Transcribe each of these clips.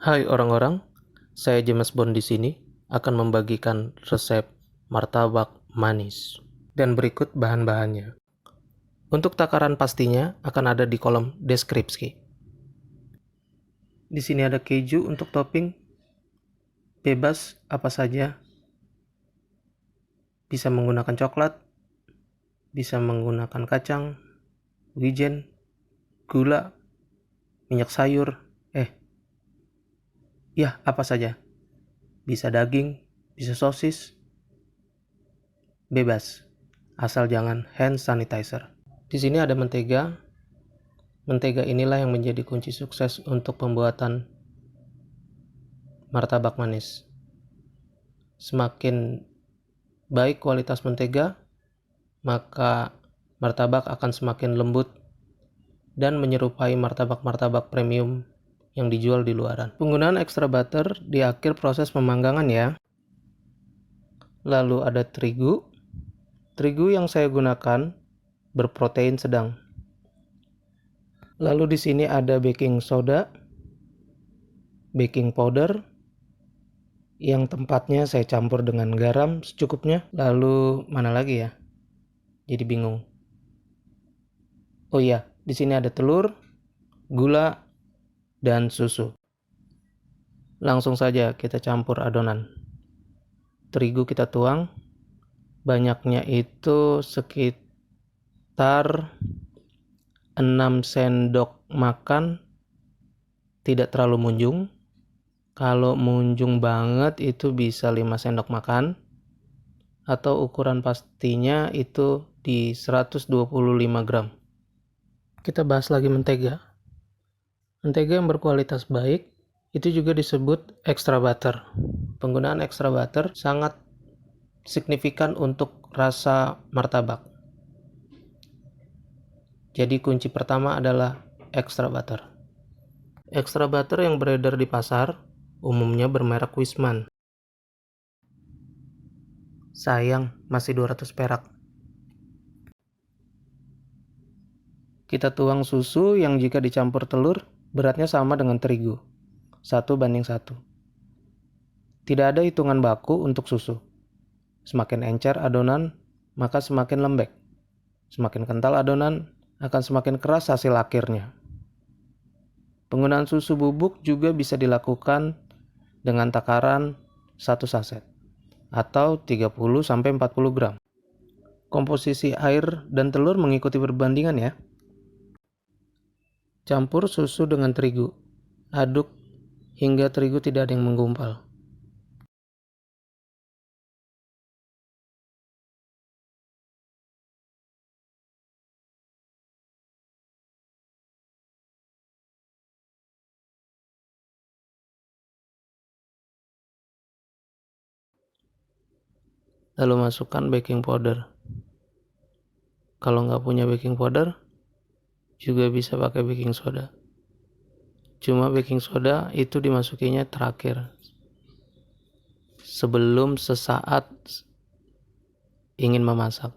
Hai orang-orang, saya James Bond di sini akan membagikan resep martabak manis. Dan berikut bahan-bahannya. Untuk takaran pastinya akan ada di kolom deskripsi. Di sini ada keju untuk topping, bebas apa saja. Bisa menggunakan coklat, bisa menggunakan kacang, wijen, gula, minyak sayur, apa saja. Bisa daging, bisa sosis, bebas. Asal jangan hand sanitizer. Di sini ada mentega. Mentega inilah yang menjadi kunci sukses untuk pembuatan martabak manis. Semakin baik kualitas mentega, maka martabak akan semakin lembut dan menyerupai martabak-martabak premium yang dijual di luaran. Penggunaan extra butter di akhir proses pemanggangan ya. Lalu ada terigu. Terigu yang saya gunakan berprotein sedang. Lalu di sini ada baking soda, baking powder, yang tempatnya saya campur dengan garam secukupnya. Lalu mana lagi ya? Jadi bingung. Oh iya, di sini ada telur, gula, dan susu. Langsung saja kita campur adonan. Terigu kita tuang, banyaknya itu sekitar 6 sendok makan, tidak terlalu munjung. Kalau munjung banget itu bisa 5 sendok makan, atau ukuran pastinya itu di 125 gram. Kita bahas lagi mentega. Mentega yang berkualitas baik itu juga disebut extra butter. Penggunaan extra butter sangat signifikan untuk rasa martabak. Jadi kunci pertama adalah extra butter. Extra butter yang beredar di pasar umumnya bermerek Wisman. Sayang, masih 200 perak. Kita tuang susu yang jika dicampur telur beratnya sama dengan terigu, 1:1. Tidak ada hitungan baku untuk susu. Semakin encer adonan, maka semakin lembek. Semakin kental adonan, akan semakin keras hasil akhirnya. Penggunaan susu bubuk juga bisa dilakukan dengan takaran 1 saset atau 30-40 gram. Komposisi air dan telur mengikuti perbandingan ya. Campur susu dengan terigu. Aduk hingga terigu tidak ada yang menggumpal. Lalu masukkan baking powder. Kalau nggak punya baking powder, juga bisa pakai baking soda. Cuma baking soda itu dimasukinya terakhir, sebelum sesaat ingin memasak.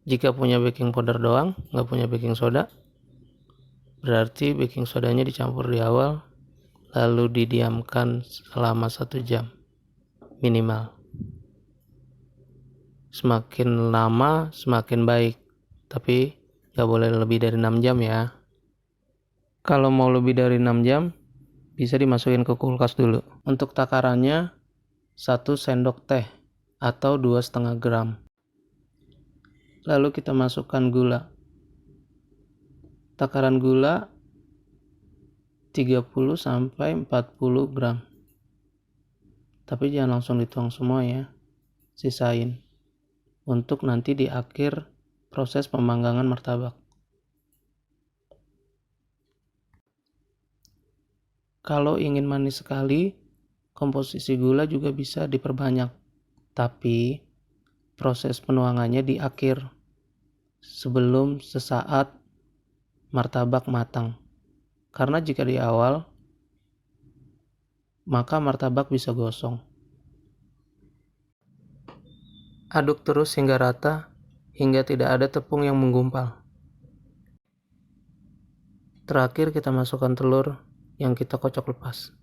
Jika punya baking powder doang, nggak punya baking soda, berarti baking sodanya dicampur di awal, lalu didiamkan selama 1 jam minimal. Semakin lama semakin baik, tapi nggak boleh lebih dari 6 jam ya. Kalau mau lebih dari 6 jam, bisa dimasukin ke kulkas dulu. Untuk takarannya 1 sendok teh atau 2,5 gram. Lalu kita masukkan gula. Takaran gula 30-40 gram. Tapi jangan langsung dituang semua ya. Sisain untuk nanti di akhir proses pemanggangan martabak. Kalau ingin manis sekali, komposisi gula juga bisa diperbanyak. Tapi proses penuangannya di akhir, sebelum sesaat martabak matang. Karena jika di awal, maka martabak bisa gosong. Aduk terus hingga rata, hingga tidak ada tepung yang menggumpal. Terakhir kita masukkan telur yang kita kocok lepas.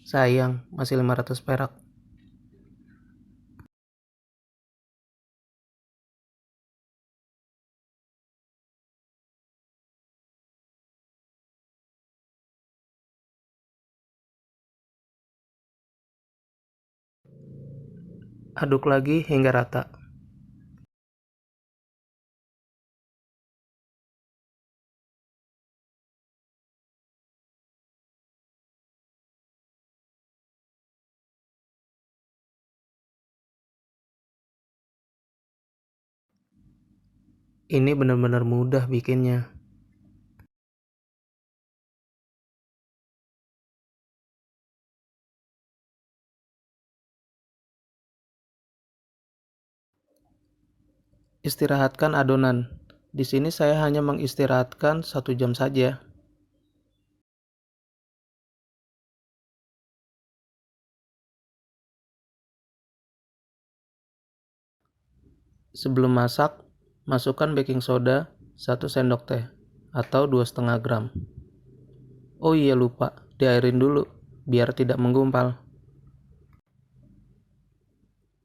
Sayang, masih 500 perak. Aduk lagi hingga rata. Ini benar-benar mudah bikinnya. Istirahatkan adonan. Di sini saya hanya mengistirahatkan 1 jam saja. Sebelum masak, masukkan baking soda 1 sendok teh atau 2,5 gram. Oh iya lupa, diairin dulu biar tidak menggumpal.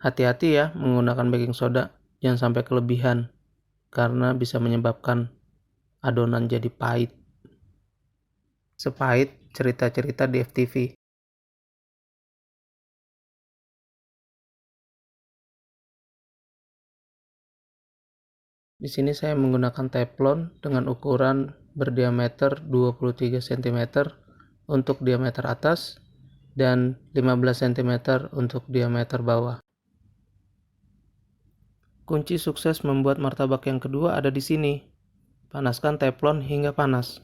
Hati-hati ya menggunakan baking soda, jangan sampai kelebihan karena bisa menyebabkan adonan jadi pahit. Sepahit cerita-cerita di FTV. Di sini saya menggunakan teflon dengan ukuran berdiameter 23 cm untuk diameter atas dan 15 cm untuk diameter bawah. Kunci sukses membuat martabak yang kedua ada di sini. Panaskan teflon hingga panas,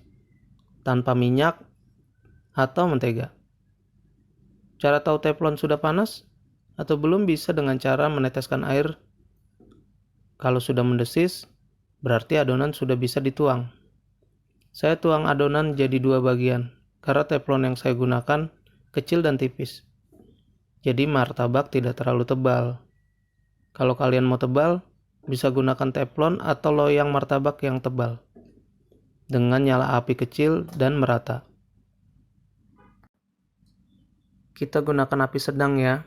tanpa minyak atau mentega. Cara tahu teflon sudah panas atau belum bisa dengan cara meneteskan air. Kalau sudah mendesis, berarti adonan sudah bisa dituang. Saya tuang adonan jadi 2 bagian, karena teflon yang saya gunakan kecil dan tipis. Jadi martabak tidak terlalu tebal. Kalau kalian mau tebal, bisa gunakan teflon atau loyang martabak yang tebal. Dengan nyala api kecil dan merata. Kita gunakan api sedang ya.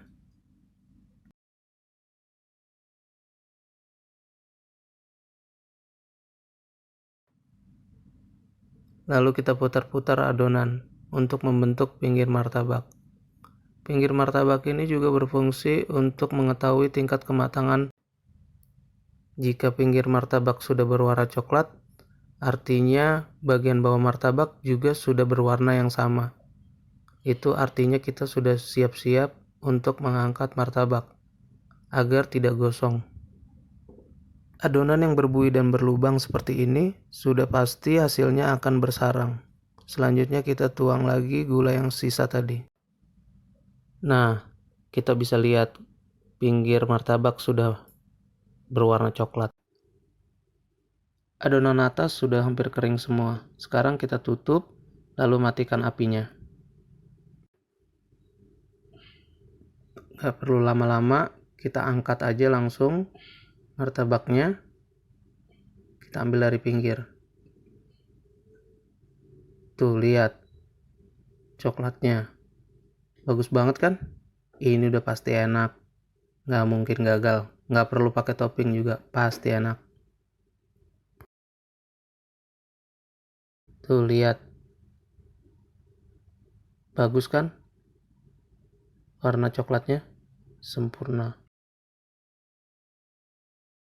Lalu kita putar-putar adonan untuk membentuk pinggir martabak. Pinggir martabak ini juga berfungsi untuk mengetahui tingkat kematangan. Jika pinggir martabak sudah berwarna coklat, artinya bagian bawah martabak juga sudah berwarna yang sama. Itu artinya kita sudah siap-siap untuk mengangkat martabak agar tidak gosong. Adonan yang berbuih dan berlubang seperti ini sudah pasti hasilnya akan bersarang. Selanjutnya kita tuang lagi gula yang sisa tadi. Nah, kita bisa lihat pinggir martabak sudah berwarna coklat. Adonan atas sudah hampir kering semua. Sekarang kita tutup, lalu matikan apinya. Gak perlu lama-lama, kita angkat aja langsung martabaknya. Kita ambil dari pinggir. Tuh, lihat. Coklatnya. Bagus banget kan? Ini udah pasti enak. Gak mungkin gagal. Gak perlu pakai topping juga. Pasti enak. Tuh, lihat. Bagus kan? Warna coklatnya sempurna.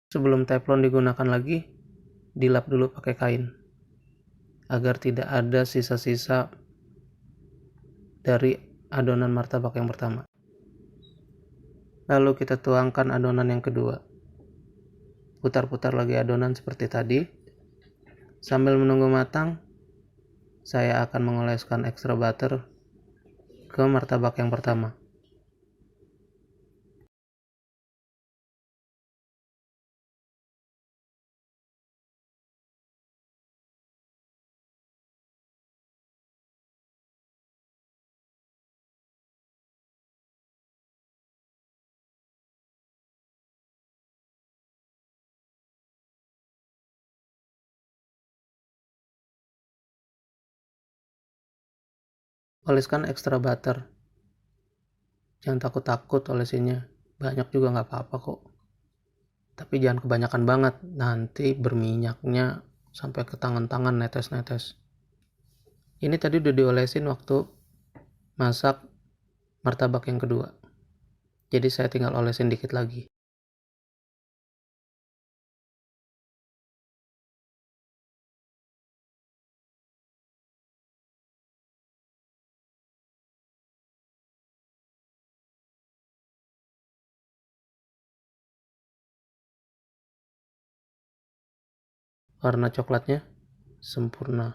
Sebelum teflon digunakan lagi, dilap dulu pakai kain agar tidak ada sisa-sisa dari adonan martabak yang pertama. Lalu kita tuangkan adonan yang kedua. Putar-putar lagi adonan seperti tadi. Sambil menunggu matang, saya akan mengoleskan extra butter ke martabak yang pertama. Oleskan extra butter. Jangan takut-takut olesinnya. Banyak juga nggak apa-apa kok. Tapi jangan kebanyakan banget. Nanti berminyaknya sampai ke tangan-tangan netes-netes. Ini tadi udah diolesin waktu masak martabak yang kedua. Jadi saya tinggal olesin dikit lagi. Warna coklatnya sempurna.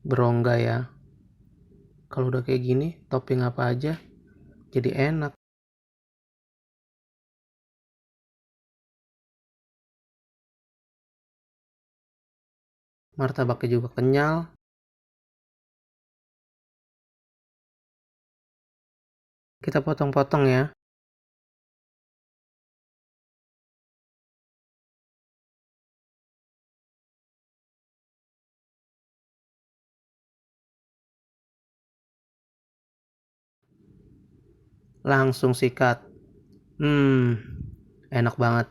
Berongga ya. Kalau udah kayak gini, topping apa aja jadi enak. Martabaknya juga kenyal. Kita potong-potong ya. Langsung sikat. Enak banget.